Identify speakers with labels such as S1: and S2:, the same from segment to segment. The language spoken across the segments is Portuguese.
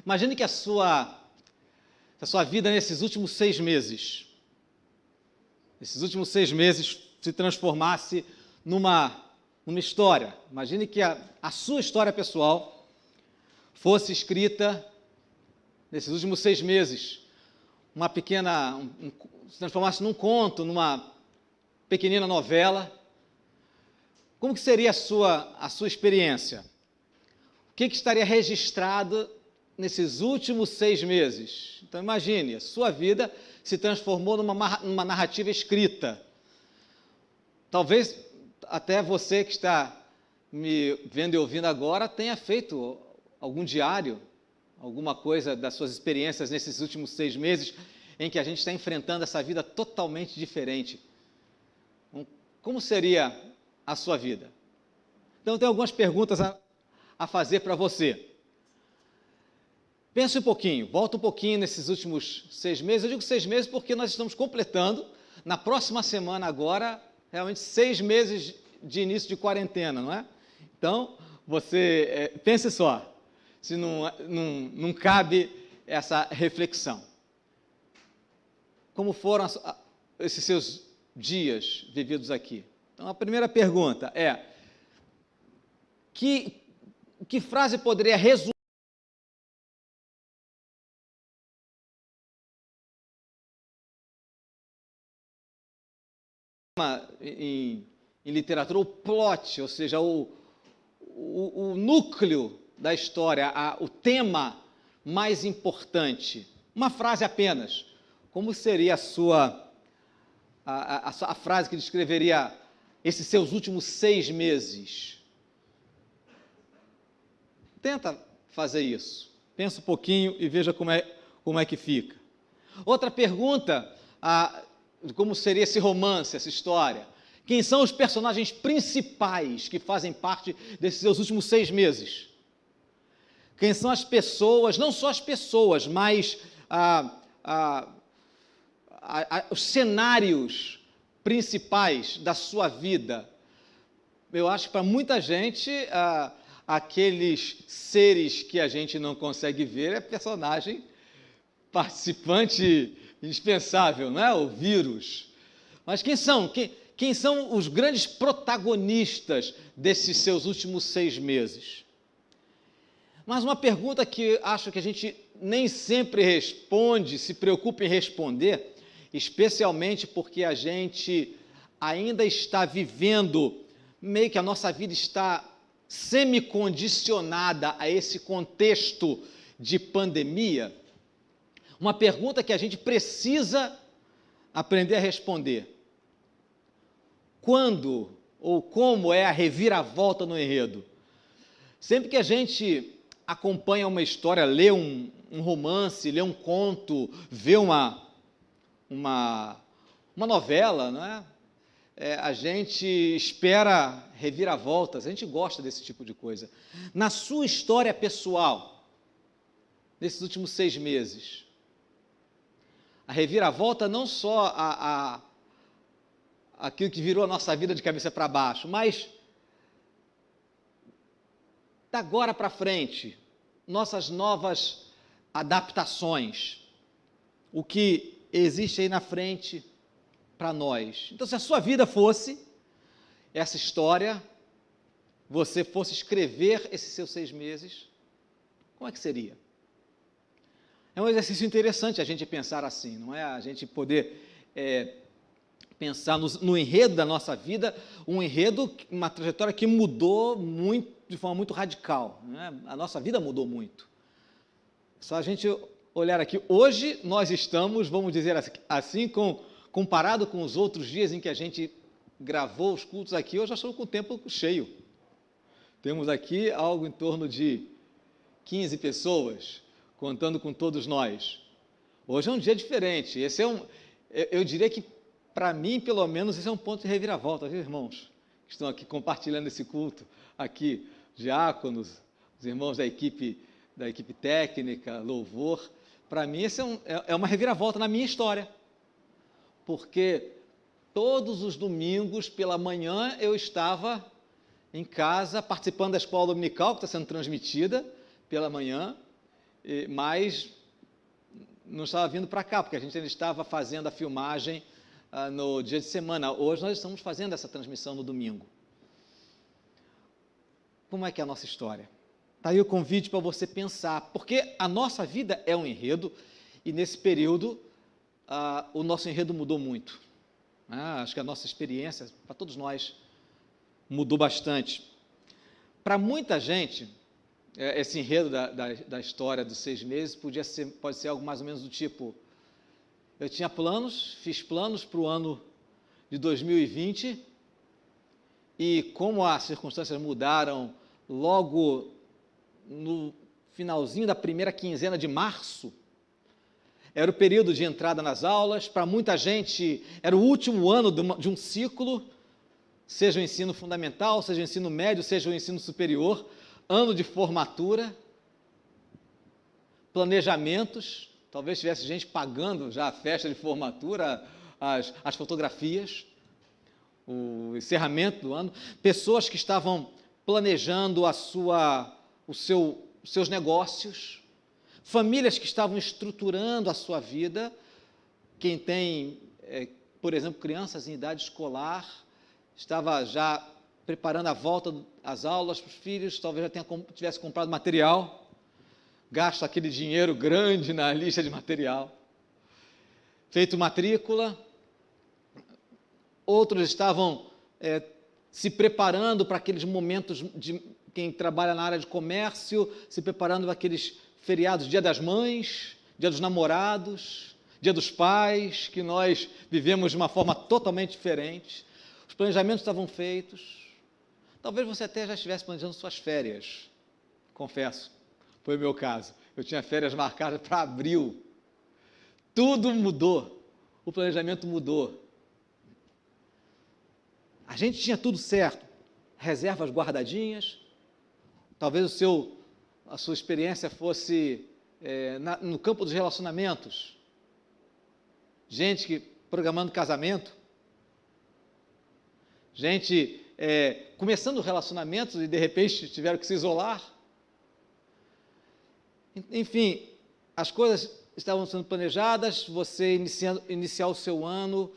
S1: Imagine que a sua vida nesses últimos 6 meses, se transformasse numa história. Imagine que a sua história pessoal fosse escrita nesses últimos 6 meses, se transformasse num conto, numa pequenina novela. Como que seria a sua experiência? O que estaria registrado nesses últimos 6 meses? Então imagine, a sua vida se transformou numa narrativa escrita. Talvez até você que está me vendo e ouvindo agora tenha feito algum diário, alguma coisa das suas experiências nesses últimos 6 meses, em que a gente está enfrentando essa vida totalmente diferente. Como seria a sua vida? Então, eu tenho algumas perguntas a fazer para você. Pense um pouquinho, volta um pouquinho nesses últimos 6 meses. Eu digo 6 meses porque nós estamos completando, na próxima semana agora, realmente 6 meses de início de quarentena, não é? Então, você pense só, se não cabe essa reflexão. Como foram esses seus dias vividos aqui? Então, a primeira pergunta é: que frase poderia resumir em literatura o plot, ou seja, o núcleo da história, o tema mais importante? Uma frase apenas. Como seria a frase que descreveria esses seus últimos 6 meses? Tenta fazer isso. Pensa um pouquinho e veja como é que fica. Outra pergunta, como seria esse romance, essa história? Quem são os personagens principais que fazem parte desses seus últimos 6 meses? Quem são as pessoas, não só as pessoas, mas os cenários principais da sua vida? Eu acho que para muita gente, aqueles seres que a gente não consegue ver é personagem participante indispensável, não é? O vírus. Mas quem são? Quem são os grandes protagonistas desses seus últimos 6 meses? Mas uma pergunta que acho que a gente nem sempre responde, se preocupa em responder, especialmente porque a gente ainda está vivendo, meio que a nossa vida está semi-condicionada a esse contexto de pandemia. Uma pergunta que a gente precisa aprender a responder: quando ou como é a reviravolta no enredo? Sempre que a gente acompanha uma história, lê um romance, lê um conto, vê uma novela, não é? A gente espera reviravoltas, a gente gosta desse tipo de coisa. Na sua história pessoal, nesses últimos 6 meses, a reviravolta não só aquilo que virou a nossa vida de cabeça para baixo, mas da agora para frente, nossas novas adaptações, o que existe aí na frente para nós. Então, se a sua vida fosse essa história, você fosse escrever esses seus 6 meses, como é que seria? É um exercício interessante a gente pensar assim, não é? A gente poder pensar no enredo da nossa vida, um enredo, uma trajetória que mudou muito, de forma muito radical, não é? A nossa vida mudou muito. Só a gente olhar aqui, hoje nós estamos, vamos dizer assim, comparado com os outros dias em que a gente gravou os cultos aqui, hoje nós estamos com o tempo cheio. Temos aqui algo em torno de 15 pessoas, contando com todos nós. Hoje é um dia diferente. Eu diria que, para mim, pelo menos, esse é um ponto de reviravolta, viu, irmãos? Que estão aqui compartilhando esse culto, aqui, diáconos, os irmãos da equipe técnica, louvor. Para mim, esse é uma reviravolta na minha história. Porque todos os domingos, pela manhã, eu estava em casa, participando da escola dominical, que está sendo transmitida pela manhã, mas não estava vindo para cá, porque a gente ainda estava fazendo a filmagem no dia de semana. Hoje nós estamos fazendo essa transmissão no domingo. Como é que é a nossa história? Está aí o convite para você pensar, porque a nossa vida é um enredo, e nesse período o nosso enredo mudou muito. Acho que a nossa experiência, para todos nós, mudou bastante. Para muita gente, esse enredo da história dos 6 meses pode ser algo mais ou menos do tipo: eu tinha planos, fiz planos para o ano de 2020, e como as circunstâncias mudaram logo no finalzinho da primeira quinzena de março, era o período de entrada nas aulas, para muita gente era o último ano de um ciclo, seja o ensino fundamental, seja o ensino médio, seja o ensino superior, ano de formatura, planejamentos, talvez tivesse gente pagando já a festa de formatura, as fotografias, o encerramento do ano, pessoas que estavam planejando os seus negócios, famílias que estavam estruturando a sua vida, quem tem, por exemplo, crianças em idade escolar, estava já preparando a volta às aulas para os filhos, talvez já tivesse comprado material, gasto aquele dinheiro grande na lista de material, feito matrícula. Outros estavam se preparando para aqueles momentos de quem trabalha na área de comércio, se preparando para aqueles feriados, Dia das Mães, Dia dos Namorados, Dia dos Pais, que nós vivemos de uma forma totalmente diferente. Os planejamentos estavam feitos. Talvez você até já estivesse planejando suas férias, confesso, foi o meu caso. Eu tinha férias marcadas para abril. Tudo mudou, o planejamento mudou. A gente tinha tudo certo, reservas guardadinhas, talvez a sua experiência fosse no campo dos relacionamentos, gente que programando casamento, gente começando relacionamentos e de repente tiveram que se isolar. Enfim, as coisas estavam sendo planejadas, você iniciar o seu ano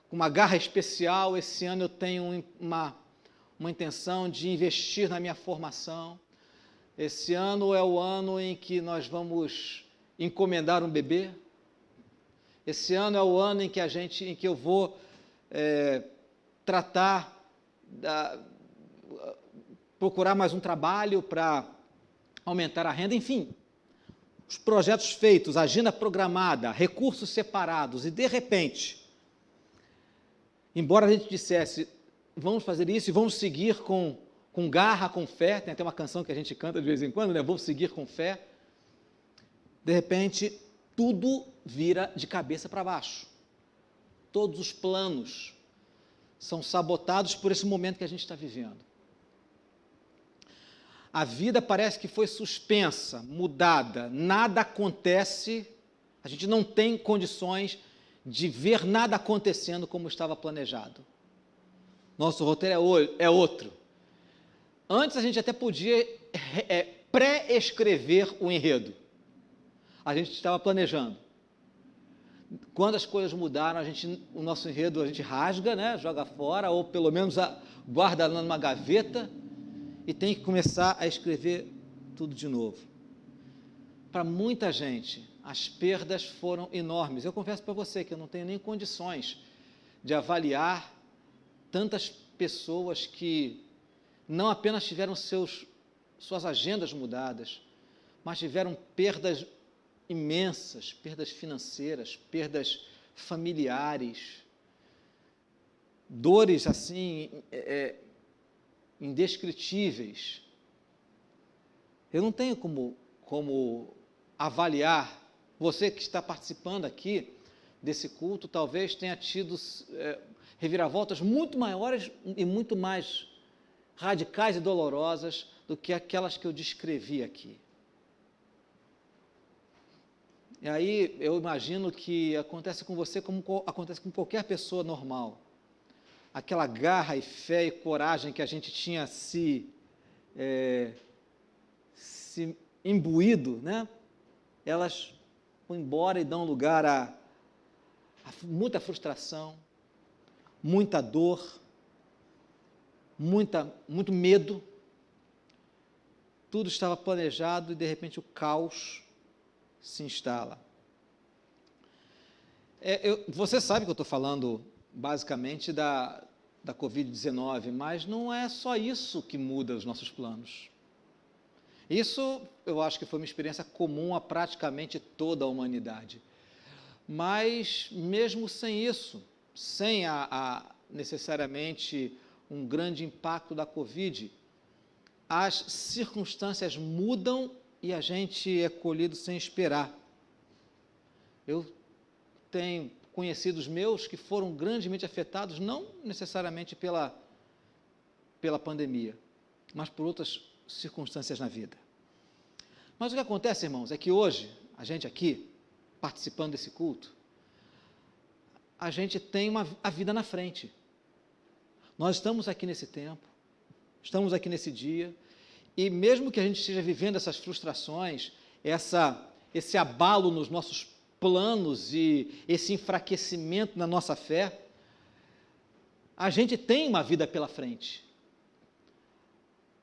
S1: com uma garra especial. Esse ano eu tenho uma intenção de investir na minha formação. Esse ano é o ano em que nós vamos encomendar um bebê. Esse ano é o ano em que eu vou procurar mais um trabalho para aumentar a renda. Enfim, os projetos feitos, agenda programada, recursos separados, e de repente, embora a gente dissesse, vamos fazer isso e vamos seguir com garra, com fé, tem até uma canção que a gente canta de vez em quando, né? Vamos seguir com fé. De repente, tudo vira de cabeça para baixo. Todos os planos são sabotados por esse momento que a gente está vivendo. A vida parece que foi suspensa, mudada, nada acontece, a gente não tem condições de ver nada acontecendo como estava planejado. Nosso roteiro é outro. Antes a gente até podia pré-escrever o enredo. A gente estava planejando. Quando as coisas mudaram, o nosso enredo a gente rasga, né, joga fora, ou pelo menos guarda lá numa gaveta, e tem que começar a escrever tudo de novo. Para muita gente, as perdas foram enormes. Eu confesso para você que eu não tenho nem condições de avaliar tantas pessoas que não apenas tiveram suas agendas mudadas, mas tiveram perdas imensas, perdas financeiras, perdas familiares, dores assim indescritíveis. Eu não tenho como avaliar. Você que está participando aqui desse culto talvez tenha tido reviravoltas muito maiores e muito mais radicais e dolorosas do que aquelas que eu descrevi aqui. E aí eu imagino que acontece com você como acontece com qualquer pessoa normal. Aquela garra e fé e coragem que a gente tinha se imbuído, né? Elas vão embora e dão lugar a muita frustração, muita dor, muito medo. Tudo estava planejado e, de repente, o caos se instala. Você sabe que eu estou falando, basicamente, da Covid-19, mas não é só isso que muda os nossos planos. Isso, eu acho que foi uma experiência comum a praticamente toda a humanidade. Mas, mesmo sem isso, sem necessariamente um grande impacto da Covid, as circunstâncias mudam e a gente é colhido sem esperar. Eu tenho conhecidos meus que foram grandemente afetados, não necessariamente pela pandemia, mas por outras circunstâncias na vida. Mas o que acontece, irmãos, é que hoje, a gente aqui, participando desse culto, a gente tem a vida na frente. Nós estamos aqui nesse tempo, estamos aqui nesse dia, e mesmo que a gente esteja vivendo essas frustrações, esse abalo nos nossos planos e esse enfraquecimento na nossa fé, a gente tem uma vida pela frente.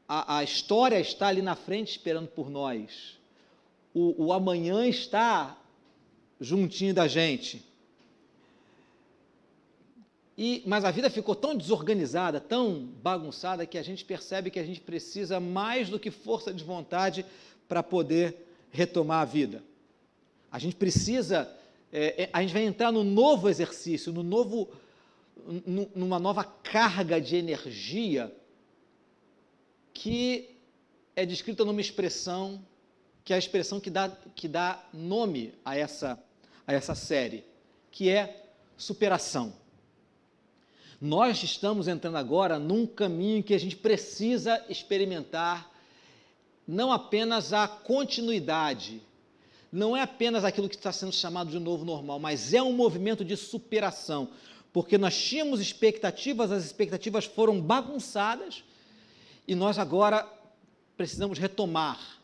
S1: A história está ali na frente esperando por nós. O amanhã está juntinho da gente. Mas a vida ficou tão desorganizada, tão bagunçada, que a gente percebe que a gente precisa mais do que força de vontade para poder retomar a vida. A gente precisa, a gente vai entrar no novo exercício, numa nova carga de energia que é descrita numa expressão, que é a expressão que dá nome a essa série, que é superação. Nós estamos entrando agora num caminho que a gente precisa experimentar não apenas a continuidade, não é apenas aquilo que está sendo chamado de novo normal, mas é um movimento de superação, porque nós tínhamos expectativas, as expectativas foram bagunçadas e nós agora precisamos retomar.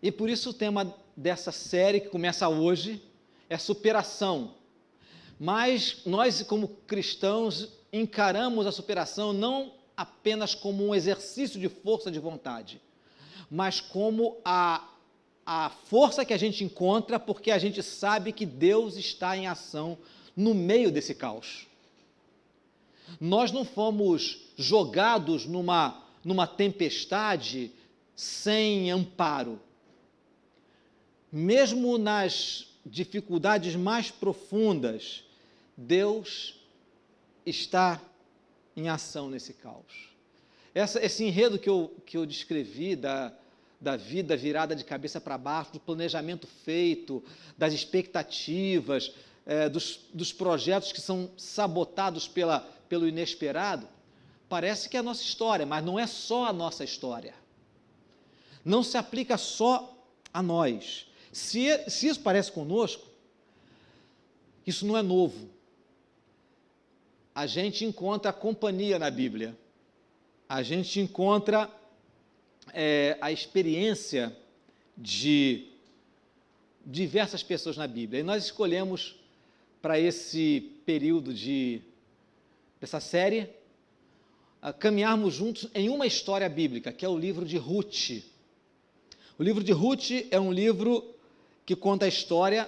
S1: E por isso o tema dessa série, que começa hoje, é superação. Mas nós, como cristãos, encaramos a superação não apenas como um exercício de força de vontade, mas como a força que a gente encontra porque a gente sabe que Deus está em ação no meio desse caos. Nós não fomos jogados numa tempestade sem amparo. Mesmo nas dificuldades mais profundas, Deus está em ação nesse caos. Esse enredo que eu descrevi da vida virada de cabeça para baixo, do planejamento feito, das expectativas, dos projetos que são sabotados pelo inesperado, parece que é a nossa história, mas não é só a nossa história. Não se aplica só a nós. Se isso parece conosco, isso não é novo. A gente encontra companhia na Bíblia. A gente encontra a experiência de diversas pessoas na Bíblia. E nós escolhemos para esse período dessa série caminharmos juntos em uma história bíblica, que é o livro de Ruth. O livro de Ruth é um livro que conta a história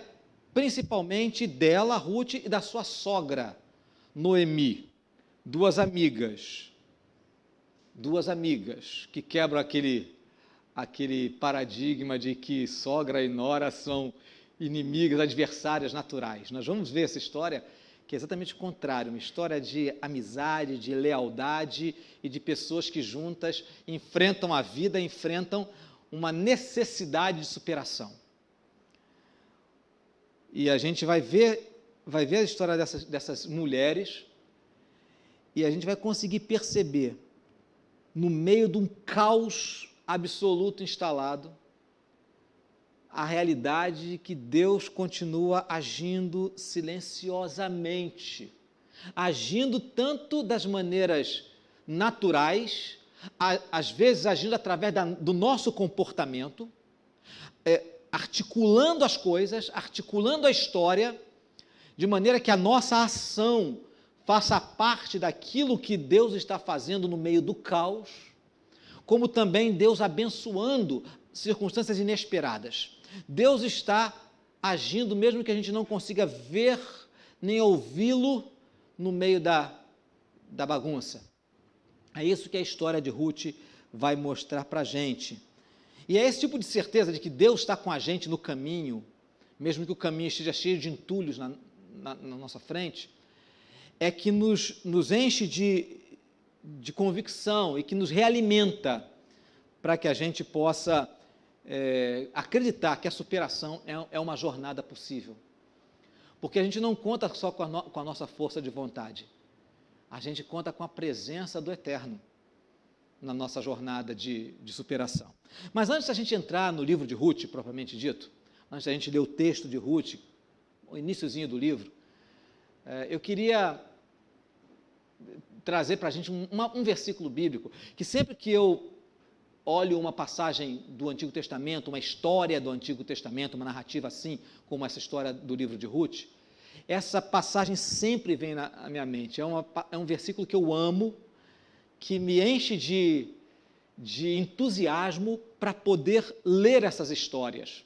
S1: principalmente dela, Ruth, e da sua sogra, Noemi, duas amigas que quebram aquele paradigma de que sogra e nora são inimigas, adversárias naturais. Nós vamos ver essa história que é exatamente o contrário, uma história de amizade, de lealdade e de pessoas que juntas enfrentam a vida, enfrentam uma necessidade de superação. E a gente vai ver a história dessas mulheres e a gente vai conseguir perceber, no meio de um caos absoluto instalado, a realidade de que Deus continua agindo silenciosamente, agindo tanto das maneiras naturais, às vezes agindo através do nosso comportamento, articulando as coisas, articulando a história, de maneira que a nossa ação faça parte daquilo que Deus está fazendo no meio do caos, como também Deus abençoando circunstâncias inesperadas. Deus está agindo, mesmo que a gente não consiga ver nem ouvi-lo no meio da bagunça. É isso que a história de Ruth vai mostrar para a gente. E é esse tipo de certeza de que Deus está com a gente no caminho, mesmo que o caminho esteja cheio de entulhos na nossa frente, é que nos enche de convicção e que nos realimenta para que a gente possa acreditar que a superação é uma jornada possível. Porque a gente não conta só com a nossa força de vontade, a gente conta com a presença do Eterno na nossa jornada de superação. Mas antes da gente entrar no livro de Ruth, propriamente dito, antes da gente ler o texto de Ruth, o iniciozinho do livro, eu queria trazer para a gente um versículo bíblico, que sempre que eu olho uma passagem do Antigo Testamento, uma história do Antigo Testamento, uma narrativa assim, como essa história do livro de Ruth, essa passagem sempre vem na minha mente. É um versículo que eu amo, que me enche de entusiasmo para poder ler essas histórias.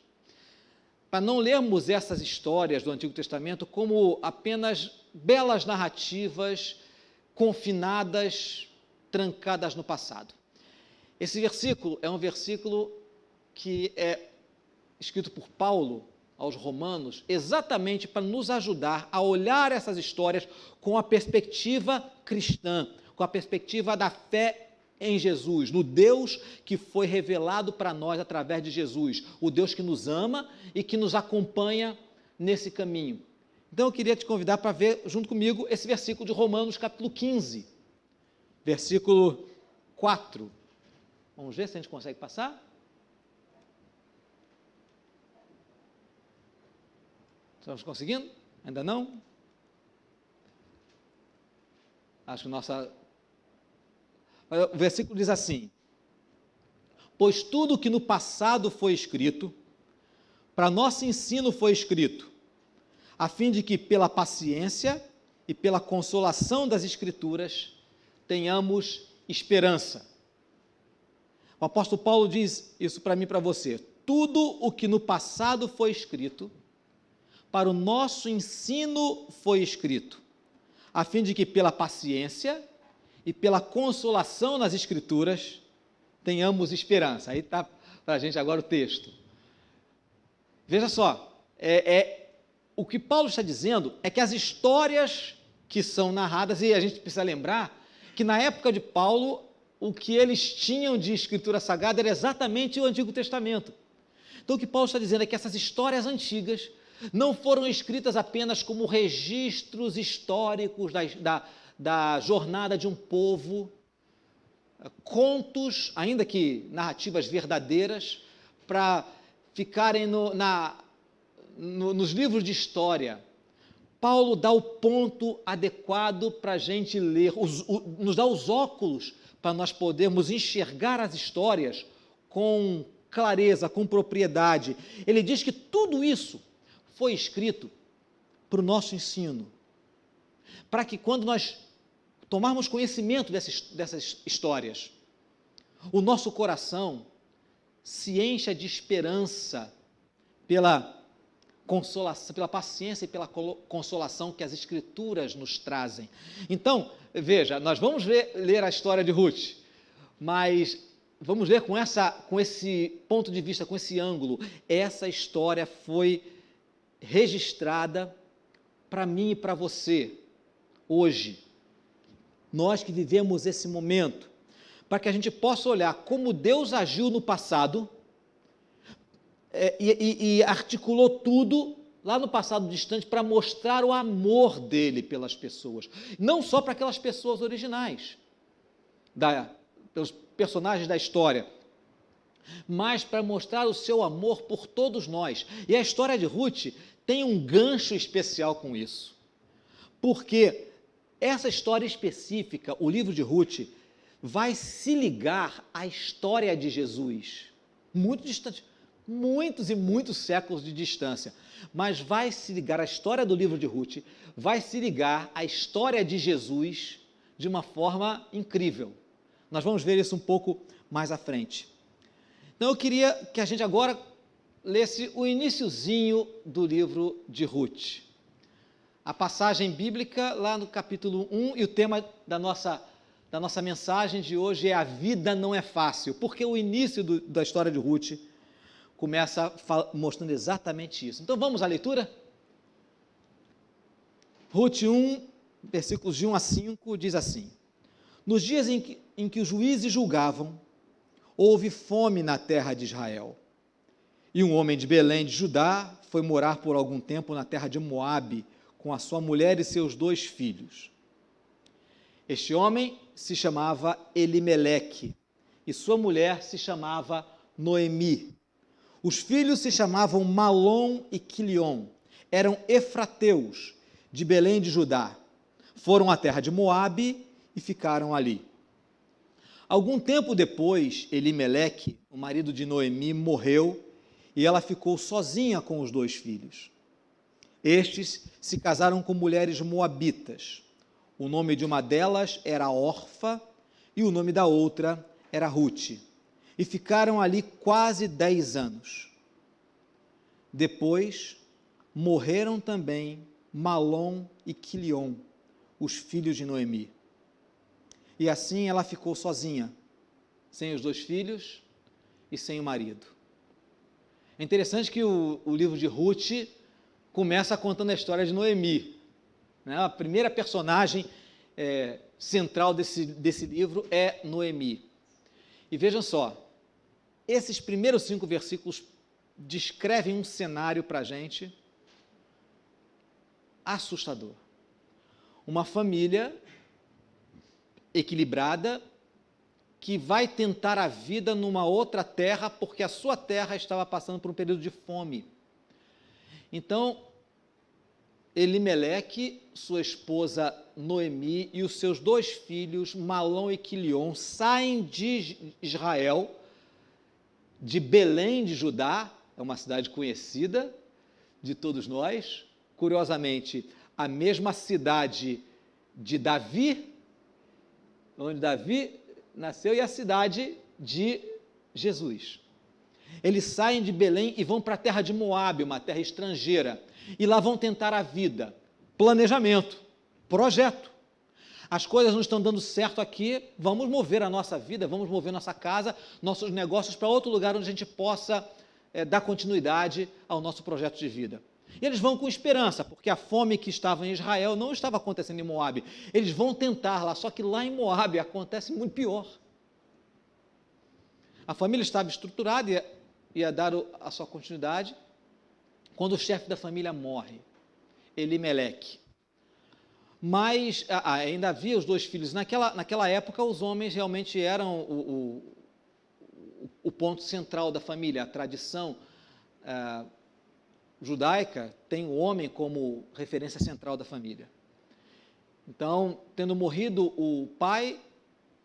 S1: Para não lermos essas histórias do Antigo Testamento como apenas belas narrativas confinadas, trancadas no passado. Esse versículo é um versículo que é escrito por Paulo aos Romanos, exatamente para nos ajudar a olhar essas histórias com a perspectiva cristã, com a perspectiva da fé em Jesus, no Deus que foi revelado para nós através de Jesus, o Deus que nos ama e que nos acompanha nesse caminho. Então eu queria te convidar para ver junto comigo esse versículo de Romanos capítulo 15, versículo 4. Vamos ver se a gente consegue passar? Estamos conseguindo? Ainda não? Acho que o versículo diz assim: pois tudo que no passado foi escrito, para nosso ensino foi escrito, a fim de que pela paciência e pela consolação das Escrituras tenhamos esperança. O apóstolo Paulo diz isso para mim e para você: tudo o que no passado foi escrito, para o nosso ensino foi escrito, a fim de que pela paciência e pela consolação nas Escrituras tenhamos esperança. Aí está para a gente agora o texto. Veja só, o que Paulo está dizendo é que as histórias que são narradas, e a gente precisa lembrar que na época de Paulo, o que eles tinham de escritura sagrada era exatamente o Antigo Testamento. Então o que Paulo está dizendo é que essas histórias antigas não foram escritas apenas como registros históricos da jornada de um povo, contos, ainda que narrativas verdadeiras, para ficarem nos livros de história. Paulo dá o ponto adequado para a gente ler, nos dá os óculos para nós podermos enxergar as histórias com clareza, com propriedade. Ele diz que tudo isso foi escrito para o nosso ensino, para que quando nós tomarmos conhecimento dessas histórias, o nosso coração se encha de esperança pela consolação, pela paciência e pela consolação que as Escrituras nos trazem. Então, veja, nós vamos ler a história de Ruth, mas vamos ler com esse ponto de vista, com esse ângulo. Essa história foi registrada para mim e para você, hoje. Nós que vivemos esse momento, para que a gente possa olhar como Deus agiu no passado e articulou tudo lá no passado distante para mostrar o amor dele pelas pessoas, não só para aquelas pessoas originais, pelos personagens da história, mas para mostrar o seu amor por todos nós. E a história de Ruth tem um gancho especial com isso, porque essa história específica, o livro de Ruth, vai se ligar à história de Jesus, muito distante, muitos e muitos séculos de distância, mas vai se ligar à história do livro de Ruth, vai se ligar à história de Jesus de uma forma incrível. Nós vamos ver isso um pouco mais à frente. Então eu queria que a gente agora lesse o iniciozinho do livro de Ruth. A passagem bíblica lá no capítulo 1, e o tema da nossa mensagem de hoje é: a vida não é fácil, porque o início da história de Ruth começa mostrando exatamente isso. Então vamos à leitura? Ruth 1, versículos de 1 a 5, diz assim: Nos dias em que os juízes julgavam, houve fome na terra de Israel. E um homem de Belém de Judá foi morar por algum tempo na terra de Moabe, com a sua mulher e seus 2 filhos. Este homem se chamava Elimeleque, e sua mulher se chamava Noemi. Os filhos se chamavam Malom e Quilion, eram efrateus, de Belém de Judá. Foram à terra de Moabe e ficaram ali. Algum tempo depois, Elimeleque, o marido de Noemi, morreu, e ela ficou sozinha com os 2 filhos. Estes se casaram com mulheres moabitas. O nome de uma delas era Orfa e o nome da outra era Ruth. E ficaram ali quase 10 anos. Depois, morreram também Malom e Quilion, os filhos de Noemi. E assim ela ficou sozinha, sem os 2 filhos e sem o marido. É interessante que o livro de Ruth começa contando a história de Noemi, né? A primeira personagem central desse livro é Noemi. E vejam só, esses primeiros 5 versículos descrevem um cenário para a gente assustador. Uma família equilibrada que vai tentar a vida numa outra terra, porque a sua terra estava passando por um período de fome. Então, Elimeleque, sua esposa Noemi e os seus 2 filhos, Malom e Quilion, saem de Israel, de Belém de Judá, é uma cidade conhecida de todos nós, curiosamente, a mesma cidade de Davi, onde Davi nasceu, e a cidade de Jesus. Eles saem de Belém e vão para a terra de Moabe, uma terra estrangeira, e lá vão tentar a vida. Planejamento, projeto. As coisas não estão dando certo aqui, vamos mover a nossa vida, vamos mover nossa casa, nossos negócios para outro lugar onde a gente possa dar continuidade ao nosso projeto de vida. E eles vão com esperança, porque a fome que estava em Israel não estava acontecendo em Moabe. Eles vão tentar lá, só que lá em Moabe acontece muito pior. A família estava estruturada e ia dar a sua continuidade quando o chefe da família morre, Elimeleque. Mas ainda havia os 2 filhos. Naquela época, os homens realmente eram o ponto central da família. A tradição judaica tem o homem como referência central da família. Então, tendo morrido o pai,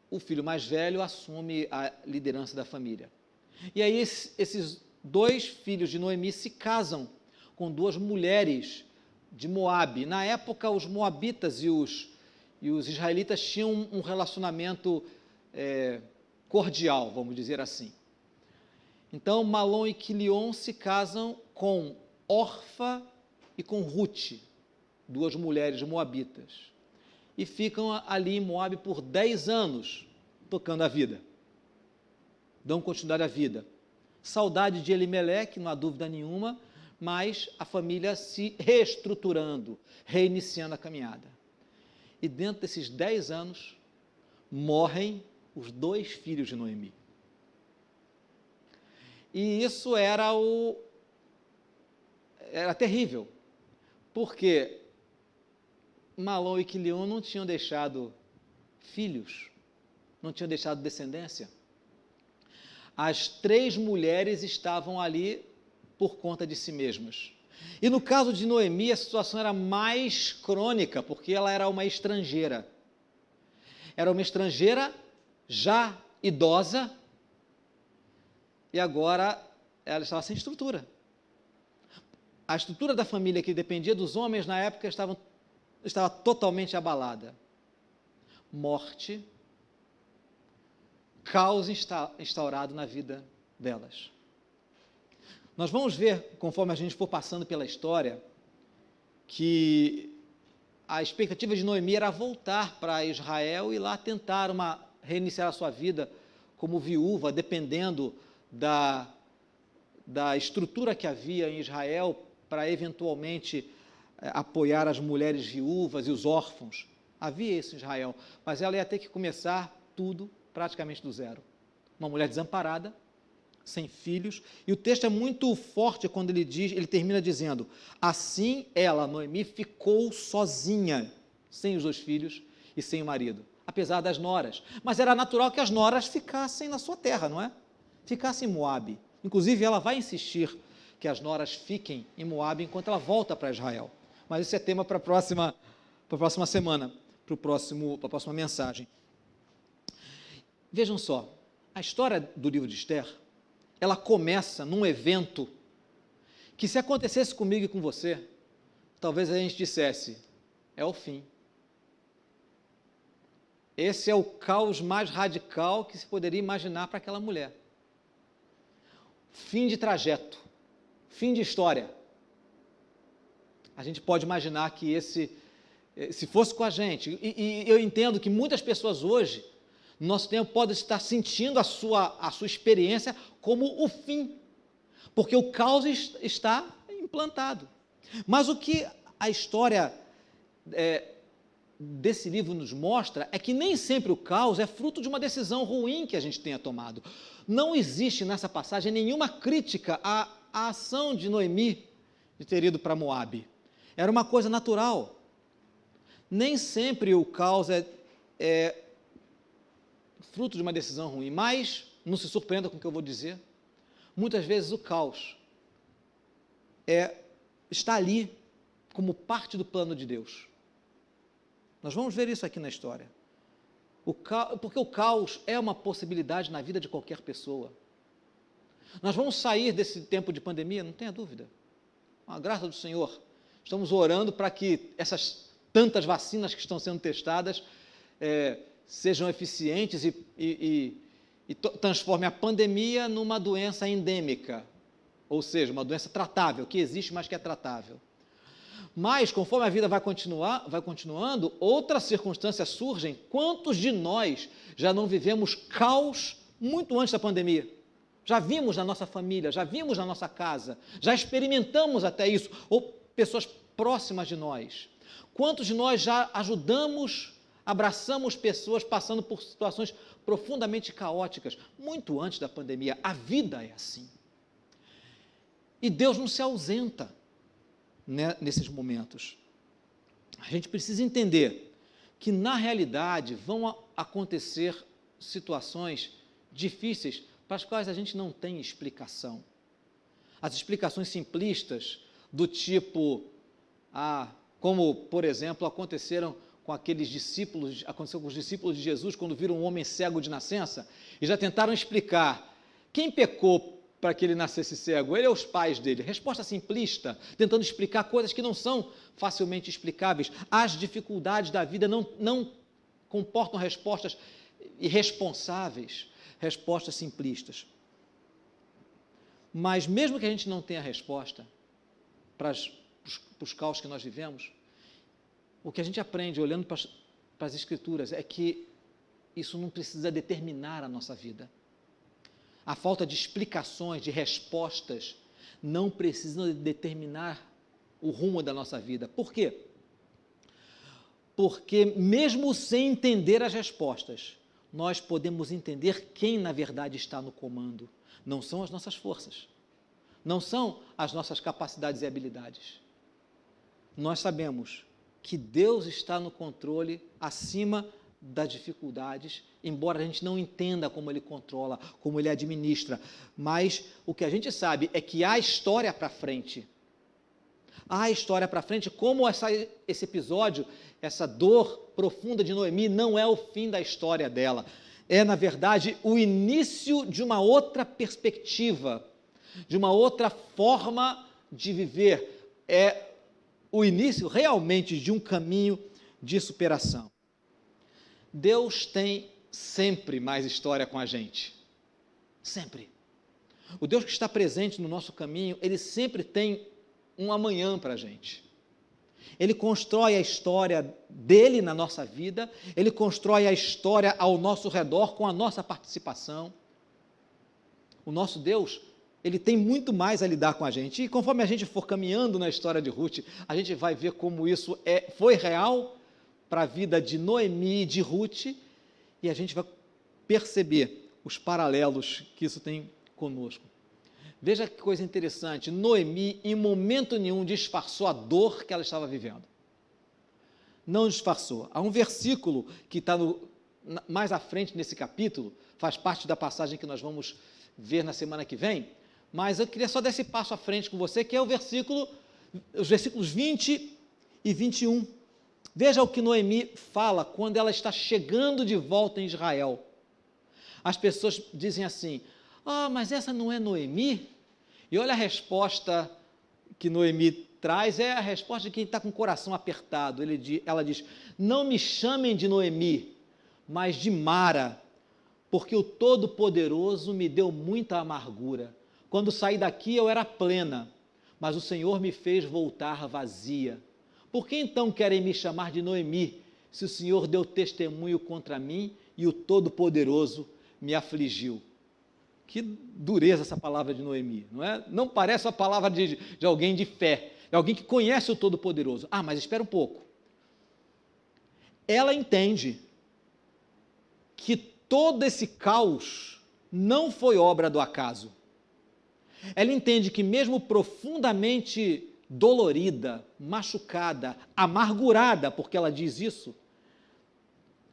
S1: o filho mais velho assume a liderança da família. E aí esses 2 filhos de Noemi se casam com 2 mulheres de Moabe. Na época, os moabitas e os israelitas tinham um relacionamento cordial, vamos dizer assim. Então, Malom e Quilion se casam com Orfa e com Ruth, 2 mulheres moabitas, e ficam ali em Moabe por 10 anos, tocando a vida. Dão continuidade à vida. Saudade de Elimeleque, não há dúvida nenhuma, mas a família se reestruturando, reiniciando a caminhada. E dentro desses 10 anos, morrem os 2 filhos de Noemi. E isso era terrível, porque Malom e Quilion não tinham deixado filhos, não tinham deixado descendência. As 3 mulheres estavam ali por conta de si mesmas. E no caso de Noemi, a situação era mais crônica, porque ela era uma estrangeira. Era uma estrangeira já idosa, e agora ela estava sem estrutura. A estrutura da família que dependia dos homens na época estava totalmente abalada. Morte, caos instaurado na vida delas. Nós vamos ver, conforme a gente for passando pela história, que a expectativa de Noemi era voltar para Israel e lá tentar reiniciar a sua vida como viúva, dependendo da estrutura que havia em Israel para eventualmente apoiar as mulheres viúvas e os órfãos. Havia isso em Israel, mas ela ia ter que começar tudo praticamente do zero. Uma mulher desamparada, sem filhos, e o texto é muito forte quando ele termina dizendo: assim ela, Noemi, ficou sozinha, sem os 2 filhos e sem o marido, apesar das noras. Mas era natural que as noras ficassem na sua terra, não é? Ficassem em Moabe. Inclusive, ela vai insistir que as noras fiquem em Moabe enquanto ela volta para Israel. Mas isso é tema para a próxima semana, para a próxima mensagem. Vejam só, a história do livro de Esther, ela começa num evento que, se acontecesse comigo e com você, talvez a gente dissesse: é o fim. Esse é o caos mais radical que se poderia imaginar para aquela mulher. Fim de trajeto, fim de história. A gente pode imaginar que se fosse com a gente, e eu entendo que muitas pessoas hoje, no nosso tempo, podem estar sentindo a sua experiência como o fim, porque o caos está implantado. Mas o que a história desse livro nos mostra é que nem sempre o caos é fruto de uma decisão ruim que a gente tenha tomado. Não existe nessa passagem nenhuma crítica à ação de Noemi de ter ido para Moabe. Era uma coisa natural. Nem sempre o caos é fruto de uma decisão ruim, mas, não se surpreenda com o que eu vou dizer, muitas vezes o caos está ali como parte do plano de Deus. Nós vamos ver isso aqui na história. Porque o caos é uma possibilidade na vida de qualquer pessoa. Nós vamos sair desse tempo de pandemia, não tenha dúvida. Com a graça do Senhor, estamos orando para que essas tantas vacinas que estão sendo testadas sejam eficientes e transformem a pandemia numa doença endêmica, ou seja, uma doença tratável, que existe, mas que é tratável. Mas, conforme a vida vai continuando, outras circunstâncias surgem. Quantos de nós já não vivemos caos muito antes da pandemia? Já vimos na nossa família, já vimos na nossa casa, já experimentamos até isso, ou pessoas próximas de nós. Quantos de nós já abraçamos pessoas passando por situações profundamente caóticas, muito antes da pandemia? A vida é assim. E Deus não se ausenta, né, nesses momentos. A gente precisa entender que, na realidade, vão acontecer situações difíceis para as quais a gente não tem explicação. As explicações simplistas do tipo, como, por exemplo, aconteceu com os discípulos de Jesus quando viram um homem cego de nascença e já tentaram explicar quem pecou para que ele nascesse cego, ele ou os pais dele. Resposta simplista, tentando explicar coisas que não são facilmente explicáveis. As dificuldades da vida não comportam respostas irresponsáveis, respostas simplistas. Mas mesmo que a gente não tenha resposta para os caos que nós vivemos, o que a gente aprende olhando para as Escrituras é que isso não precisa determinar a nossa vida. A falta de explicações, de respostas, não precisa determinar o rumo da nossa vida. Por quê? Porque mesmo sem entender as respostas, nós podemos entender quem na verdade está no comando. Não são as nossas forças, não são as nossas capacidades e habilidades. Nós sabemos que Deus está no controle acima das dificuldades, embora a gente não entenda como Ele controla, como Ele administra, mas o que a gente sabe é que há história para frente. Há história para frente, como esse episódio, essa dor profunda de Noemi não é o fim da história dela. é, na verdade, o início de uma outra perspectiva, de uma outra forma de viver. É o início realmente de um caminho de superação. Deus tem sempre mais história com a gente. Sempre. O Deus que está presente no nosso caminho, Ele sempre tem um amanhã para a gente. Ele constrói a história dele na nossa vida, Ele constrói a história ao nosso redor com a nossa participação. O nosso Deus, Ele tem muito mais a lidar com a gente. E conforme a gente for caminhando na história de Ruth, a gente vai ver como isso foi real para a vida de Noemi e de Ruth, e a gente vai perceber os paralelos que isso tem conosco. Veja que coisa interessante, Noemi em momento nenhum disfarçou a dor que ela estava vivendo. Não disfarçou. Há um versículo que está mais à frente nesse capítulo, faz parte da passagem que nós vamos ver na semana que vem, mas eu queria só dar esse passo à frente com você, que é os versículos 20 e 21. Veja o que Noemi fala quando ela está chegando de volta em Israel. As pessoas dizem assim: mas essa não é Noemi? E olha a resposta que Noemi traz, é a resposta de quem está com o coração apertado. Ela diz: não me chamem de Noemi, mas de Mara, porque o Todo-Poderoso me deu muita amargura. Quando saí daqui eu era plena, mas o Senhor me fez voltar vazia. Por que então querem me chamar de Noemi, se o Senhor deu testemunho contra mim e o Todo-Poderoso me afligiu? Que dureza essa palavra de Noemi, não é? Não parece a palavra de alguém de fé, de alguém que conhece o Todo-Poderoso. Mas espera um pouco. Ela entende que todo esse caos não foi obra do acaso. Ela entende que mesmo profundamente dolorida, machucada, amargurada, porque ela diz isso,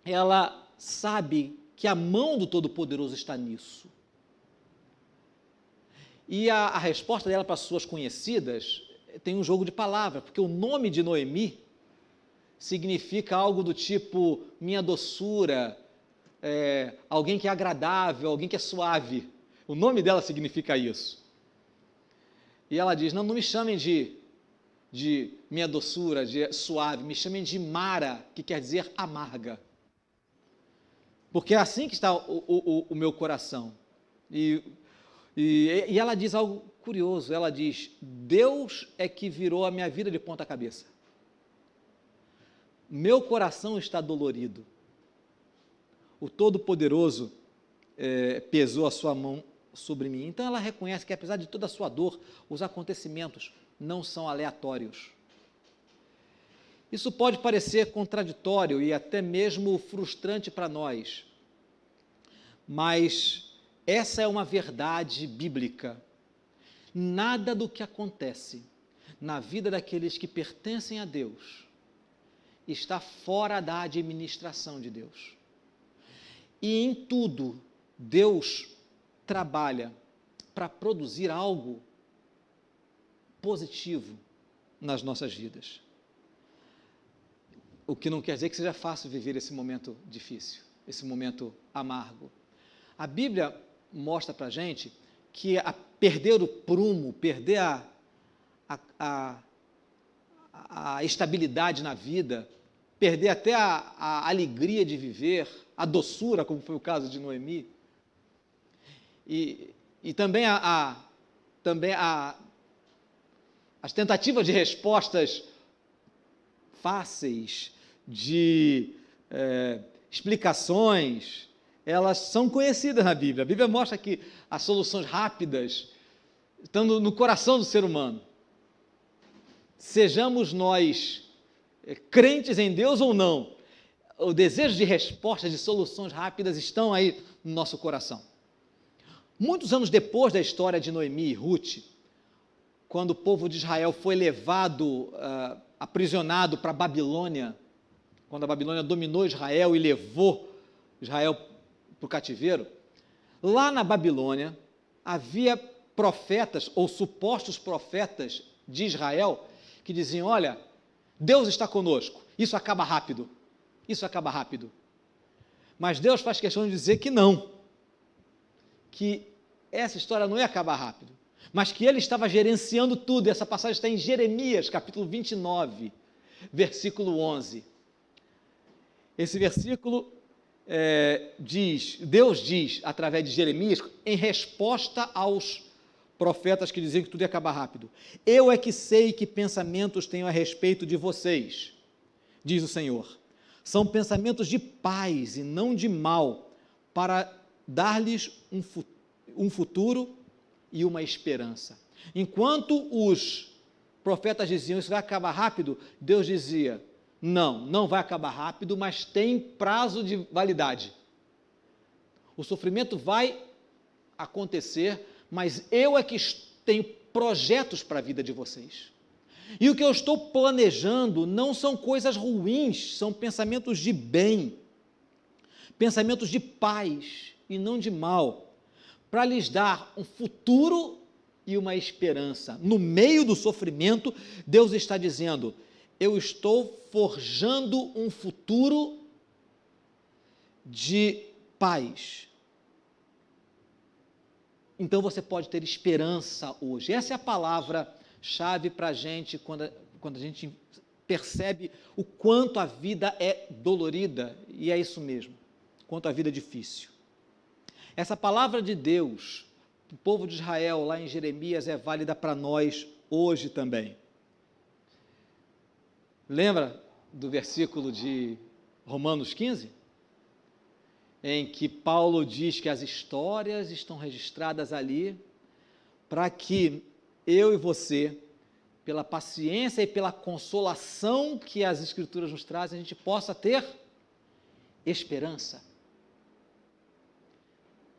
S1: ela sabe que a mão do Todo-Poderoso está nisso. E a resposta dela para as suas conhecidas tem um jogo de palavras, porque o nome de Noemi significa algo do tipo minha doçura, alguém que é agradável, alguém que é suave. O nome dela significa isso. E ela diz: não me chamem de minha doçura, de suave, me chamem de Mara, que quer dizer amarga. Porque é assim que está o meu coração. E ela diz algo curioso, ela diz: Deus é que virou a minha vida de ponta cabeça. Meu coração está dolorido. O Todo-Poderoso pesou a sua mão sobre mim. Então ela reconhece que, apesar de toda a sua dor, os acontecimentos não são aleatórios. Isso pode parecer contraditório e até mesmo frustrante para nós, mas essa é uma verdade bíblica. Nada do que acontece na vida daqueles que pertencem a Deus está fora da administração de Deus. E em tudo, Deus trabalha para produzir algo positivo nas nossas vidas. O que não quer dizer que seja fácil viver esse momento difícil, esse momento amargo. A Bíblia mostra para a gente que perder o prumo, perder a estabilidade na vida, perder até a alegria de viver, a doçura, como foi o caso de Noemi, e também as tentativas de respostas fáceis, de explicações, elas são conhecidas na Bíblia. A Bíblia mostra que as soluções rápidas estão no coração do ser humano. Sejamos nós crentes em Deus ou não, o desejo de respostas, de soluções rápidas estão aí no nosso coração. Muitos anos depois da história de Noemi e Ruth, quando o povo de Israel foi levado, aprisionado para a Babilônia, quando a Babilônia dominou Israel e levou Israel para o cativeiro, lá na Babilônia havia profetas ou supostos profetas de Israel que diziam: olha, Deus está conosco, isso acaba rápido, isso acaba rápido. Mas Deus faz questão de dizer que não, que essa história não ia acabar rápido, mas que ele estava gerenciando tudo. Essa passagem está em Jeremias, capítulo 29, versículo 11. Esse versículo Deus diz, através de Jeremias, em resposta aos profetas que diziam que tudo ia acabar rápido: eu é que sei que pensamentos tenho a respeito de vocês, diz o Senhor. São pensamentos de paz e não de mal, para dar-lhes um futuro e uma esperança. Enquanto os profetas diziam isso vai acabar rápido, Deus dizia: não vai acabar rápido, mas tem prazo de validade. O sofrimento vai acontecer, mas eu é que tenho projetos para a vida de vocês. E o que eu estou planejando não são coisas ruins, são pensamentos de bem, pensamentos de paz e não de mal, para lhes dar um futuro e uma esperança. No meio do sofrimento, Deus está dizendo: eu estou forjando um futuro de paz. Então você pode ter esperança hoje. Essa é a palavra-chave para a gente quando a gente percebe o quanto a vida é dolorida, e é isso mesmo, quanto a vida é difícil. Essa palavra de Deus, o povo de Israel, lá em Jeremias, é válida para nós hoje também. Lembra do versículo de Romanos 15? Em que Paulo diz que as histórias estão registradas ali para que eu e você, pela paciência e pela consolação que as Escrituras nos trazem, a gente possa ter esperança.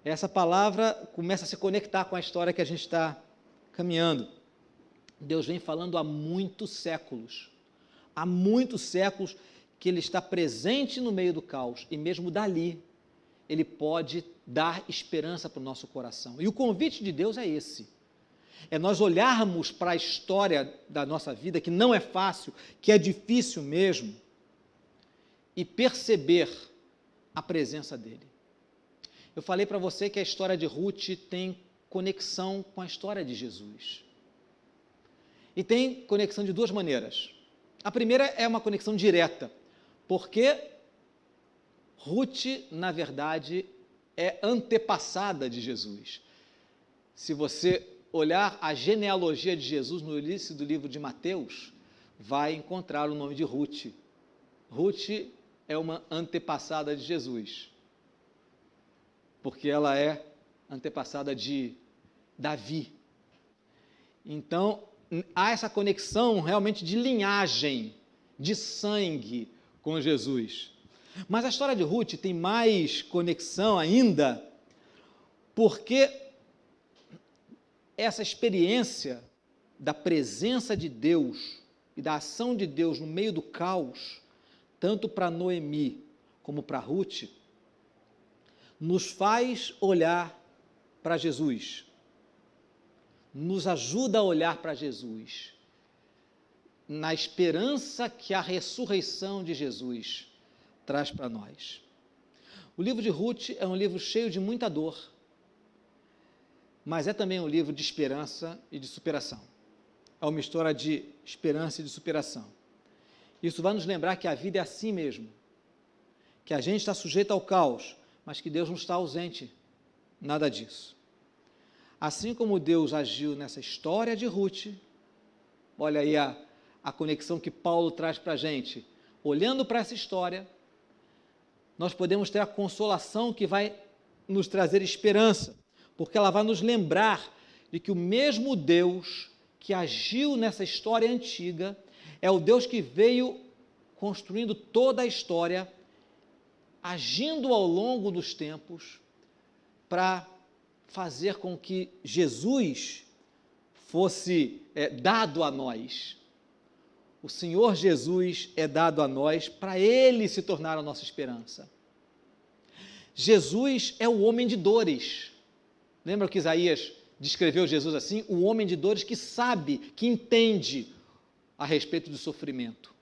S1: Essa palavra começa a se conectar com a história que a gente está caminhando. Deus vem falando há muitos séculos que Ele está presente no meio do caos, e mesmo dali Ele pode dar esperança para o nosso coração. E o convite de Deus é esse: é nós olharmos para a história da nossa vida, que não é fácil, que é difícil mesmo, e perceber a presença dEle. Eu falei para você que a história de Ruth tem conexão com a história de Jesus. E tem conexão de duas maneiras. A primeira é uma conexão direta, porque Ruth, na verdade, é antepassada de Jesus. Se você olhar a genealogia de Jesus no início do livro de Mateus, vai encontrar o nome de Ruth. Ruth é uma antepassada de Jesus, porque ela é antepassada de Davi. Então, há essa conexão realmente de linhagem, de sangue com Jesus. Mas a história de Ruth tem mais conexão ainda, porque essa experiência da presença de Deus e da ação de Deus no meio do caos, tanto para Noemi como para Ruth, nos faz olhar para Jesus, nos ajuda a olhar para Jesus, na esperança que a ressurreição de Jesus traz para nós. O livro de Ruth é um livro cheio de muita dor, mas é também um livro de esperança e de superação. É uma história de esperança e de superação. Isso vai nos lembrar que a vida é assim mesmo, que a gente está sujeito ao caos, mas que Deus não está ausente, nada disso. Assim como Deus agiu nessa história de Ruth, olha aí a conexão que Paulo traz para a gente. Olhando para essa história, nós podemos ter a consolação que vai nos trazer esperança, porque ela vai nos lembrar de que o mesmo Deus que agiu nessa história antiga é o Deus que veio construindo toda a história, agindo ao longo dos tempos para fazer com que Jesus fosse dado a nós. O Senhor Jesus é dado a nós para Ele se tornar a nossa esperança. Jesus é o homem de dores. Lembra que Isaías descreveu Jesus assim? O homem de dores que sabe, que entende a respeito do sofrimento.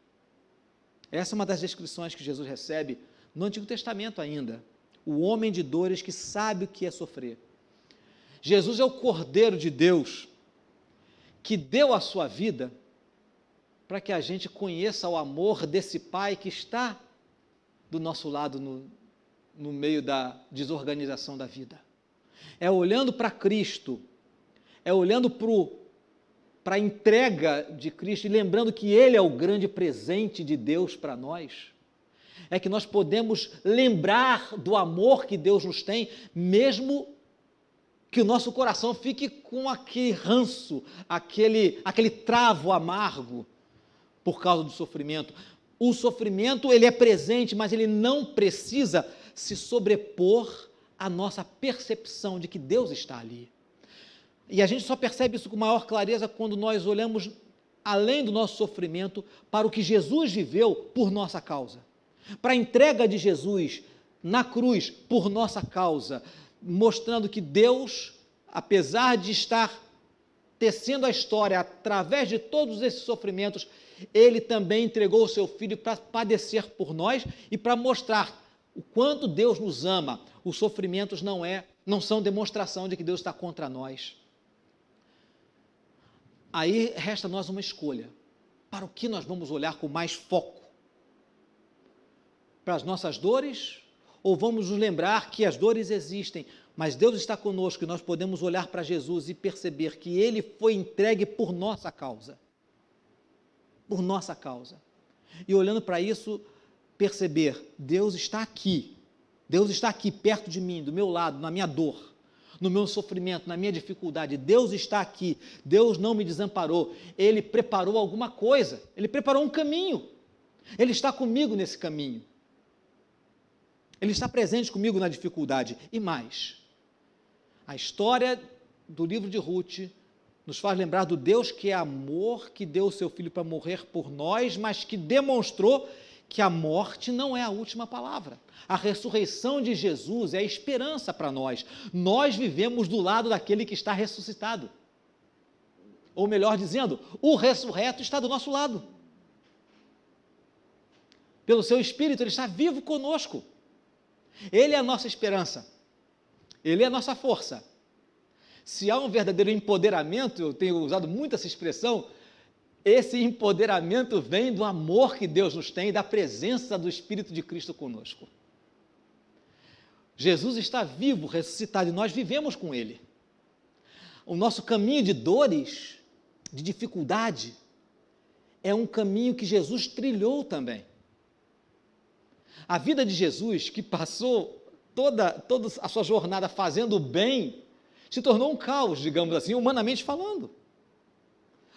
S1: Essa é uma das descrições que Jesus recebe no Antigo Testamento ainda, o homem de dores que sabe o que é sofrer. Jesus é o Cordeiro de Deus que deu a sua vida para que a gente conheça o amor desse Pai que está do nosso lado no meio da desorganização da vida. É olhando para Cristo, é olhando para a entrega de Cristo e lembrando que Ele é o grande presente de Deus para nós, é que nós podemos lembrar do amor que Deus nos tem, mesmo que o nosso coração fique com aquele ranço, aquele travo amargo por causa do sofrimento. O sofrimento, ele é presente, mas ele não precisa se sobrepor à nossa percepção de que Deus está ali. E a gente só percebe isso com maior clareza quando nós olhamos além do nosso sofrimento para o que Jesus viveu por nossa causa, para a entrega de Jesus na cruz por nossa causa, mostrando que Deus, apesar de estar tecendo a história através de todos esses sofrimentos, Ele também entregou o seu Filho para padecer por nós e para mostrar o quanto Deus nos ama. Os sofrimentos não são demonstração de que Deus está contra nós. Aí resta a nós uma escolha. Para o que nós vamos olhar com mais foco? Para as nossas dores? Ou vamos nos lembrar que as dores existem, mas Deus está conosco e nós podemos olhar para Jesus e perceber que Ele foi entregue por nossa causa. Por nossa causa. E olhando para isso, perceber, Deus está aqui perto de mim, do meu lado, na minha dor, no meu sofrimento, na minha dificuldade. Deus está aqui, Deus não me desamparou, Ele preparou alguma coisa, Ele preparou um caminho, Ele está comigo nesse caminho, Ele está presente comigo na dificuldade. E mais, a história do livro de Ruth nos faz lembrar do Deus que é amor, que deu o seu Filho para morrer por nós, mas que demonstrou que a morte não é a última palavra. A ressurreição de Jesus é a esperança para nós. Nós vivemos do lado daquele que está ressuscitado. Ou melhor dizendo, o ressurreto está do nosso lado. Pelo seu Espírito, Ele está vivo conosco. Ele é a nossa esperança. Ele é a nossa força. Se há um verdadeiro empoderamento, eu tenho usado muito essa expressão, esse empoderamento vem do amor que Deus nos tem e da presença do Espírito de Cristo conosco. Jesus está vivo, ressuscitado, e nós vivemos com Ele. O nosso caminho de dores, de dificuldade, é um caminho que Jesus trilhou também. A vida de Jesus, que passou toda a sua jornada fazendo o bem, se tornou um caos, digamos assim, humanamente falando.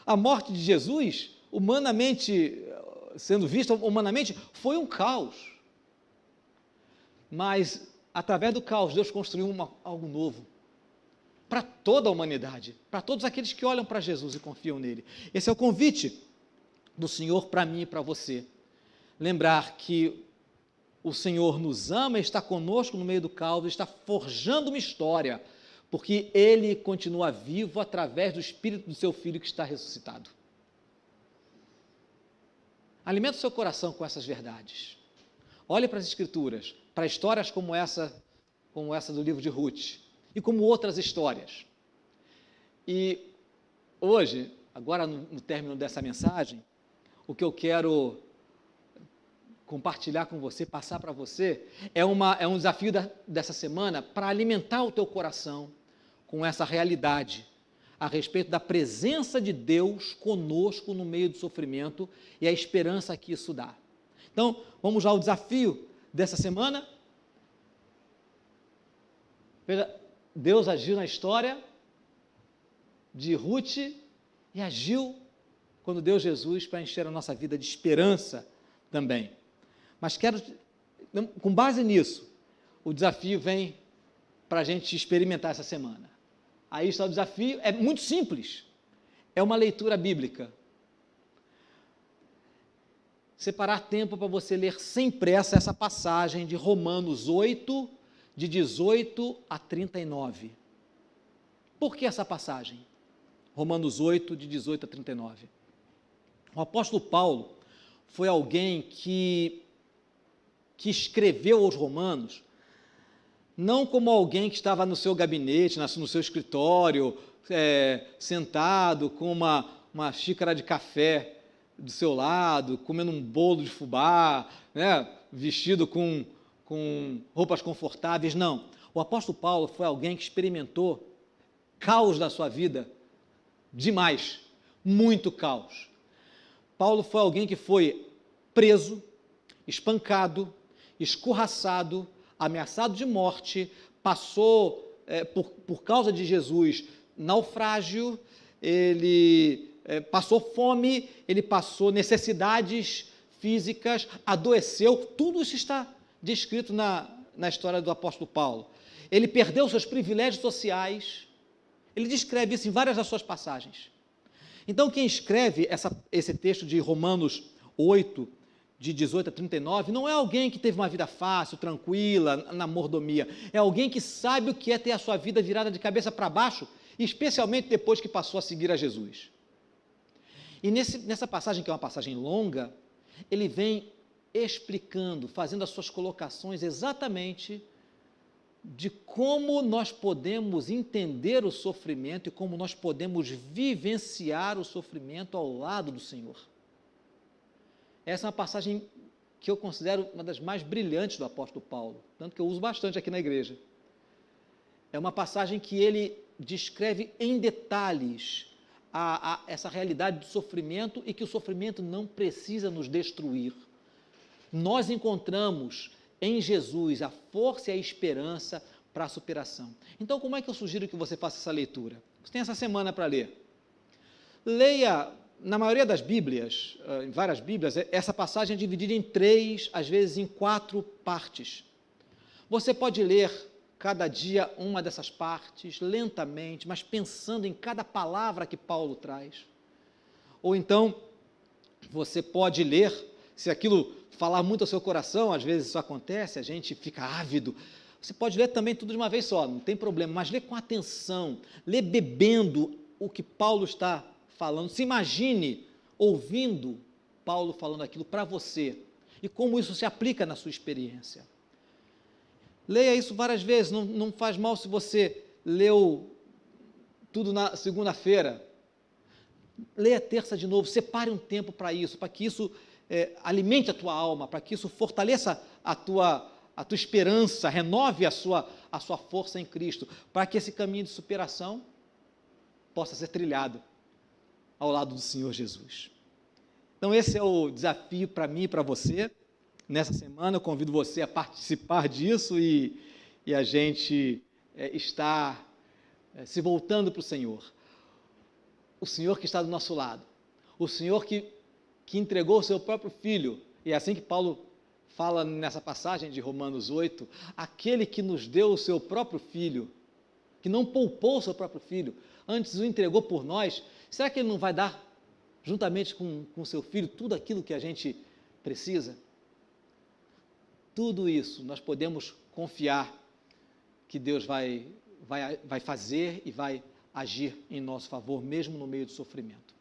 S1: A morte de Jesus, humanamente, sendo vista humanamente, foi um caos. Mas, através do caos, Deus construiu algo novo. Para toda a humanidade, para todos aqueles que olham para Jesus e confiam nele. Esse é o convite do Senhor para mim e para você. Lembrar que o Senhor nos ama, está conosco no meio do caos, está forjando uma história, porque Ele continua vivo através do Espírito do seu Filho que está ressuscitado. Alimente o seu coração com essas verdades. Olhe para as Escrituras, para histórias como essa do livro de Ruth, e como outras histórias. E hoje, agora no término dessa mensagem, o que eu quero compartilhar com você, passar para você, é um desafio dessa semana para alimentar o teu coração com essa realidade a respeito da presença de Deus conosco no meio do sofrimento e a esperança que isso dá. Então, vamos lá ao desafio dessa semana. Veja, Deus agiu na história de Ruth e agiu quando deu Jesus para encher a nossa vida de esperança também. Mas com base nisso, o desafio vem para a gente experimentar essa semana. Aí está o desafio, é muito simples, é uma leitura bíblica. Separar tempo para você ler sem pressa essa passagem de Romanos 8, de 18 a 39. Por que essa passagem? Romanos 8, de 18 a 39. O apóstolo Paulo foi alguém que que escreveu aos Romanos, não como alguém que estava no seu gabinete, no seu escritório, sentado com uma xícara de café do seu lado, comendo um bolo de fubá, né, vestido com roupas confortáveis. Não. O apóstolo Paulo foi alguém que experimentou caos na sua vida demais, muito caos. Paulo foi alguém que foi preso, espancado, escorraçado, ameaçado de morte, passou, por causa de Jesus, naufrágio, ele passou fome, ele passou necessidades físicas, adoeceu, tudo isso está descrito na história do apóstolo Paulo. Ele perdeu seus privilégios sociais, ele descreve isso em várias das suas passagens. Então, quem escreve esse texto de Romanos 8, de 18 a 39, não é alguém que teve uma vida fácil, tranquila, na mordomia. É alguém que sabe o que é ter a sua vida virada de cabeça para baixo, especialmente depois que passou a seguir a Jesus. E nessa passagem, que é uma passagem longa, ele vem explicando, fazendo as suas colocações exatamente de como nós podemos entender o sofrimento e como nós podemos vivenciar o sofrimento ao lado do Senhor. Essa é uma passagem que eu considero uma das mais brilhantes do apóstolo Paulo, tanto que eu uso bastante aqui na igreja. É uma passagem que ele descreve em detalhes essa realidade do sofrimento e que o sofrimento não precisa nos destruir. Nós encontramos em Jesus a força e a esperança para a superação. Então, como é que eu sugiro que você faça essa leitura? Você tem essa semana para ler. Leia, na maioria das Bíblias, em várias Bíblias, essa passagem é dividida em 3, às vezes em 4 partes. Você pode ler cada dia uma dessas partes, lentamente, mas pensando em cada palavra que Paulo traz. Ou então, você pode ler, se aquilo falar muito ao seu coração, às vezes isso acontece, a gente fica ávido, você pode ler também tudo de uma vez só, não tem problema, mas lê com atenção, lê bebendo o que Paulo está falando, se imagine ouvindo Paulo falando aquilo para você, e como isso se aplica na sua experiência. Leia isso várias vezes, não faz mal se você leu tudo na segunda-feira, leia terça de novo, separe um tempo para isso, para que isso alimente a tua alma, para que isso fortaleça a tua esperança, renove a sua força em Cristo, para que esse caminho de superação possa ser trilhado ao lado do Senhor Jesus. Então esse é o desafio para mim e para você. Nessa semana eu convido você a participar disso e a gente está se voltando para o Senhor que está do nosso lado, o Senhor que entregou o seu próprio Filho, e é assim que Paulo fala nessa passagem de Romanos 8, aquele que nos deu o seu próprio Filho, que não poupou o seu próprio Filho, antes o entregou por nós, será que Ele não vai dar, juntamente com o seu Filho, tudo aquilo que a gente precisa? Tudo isso nós podemos confiar que Deus vai fazer e vai agir em nosso favor, mesmo no meio do sofrimento.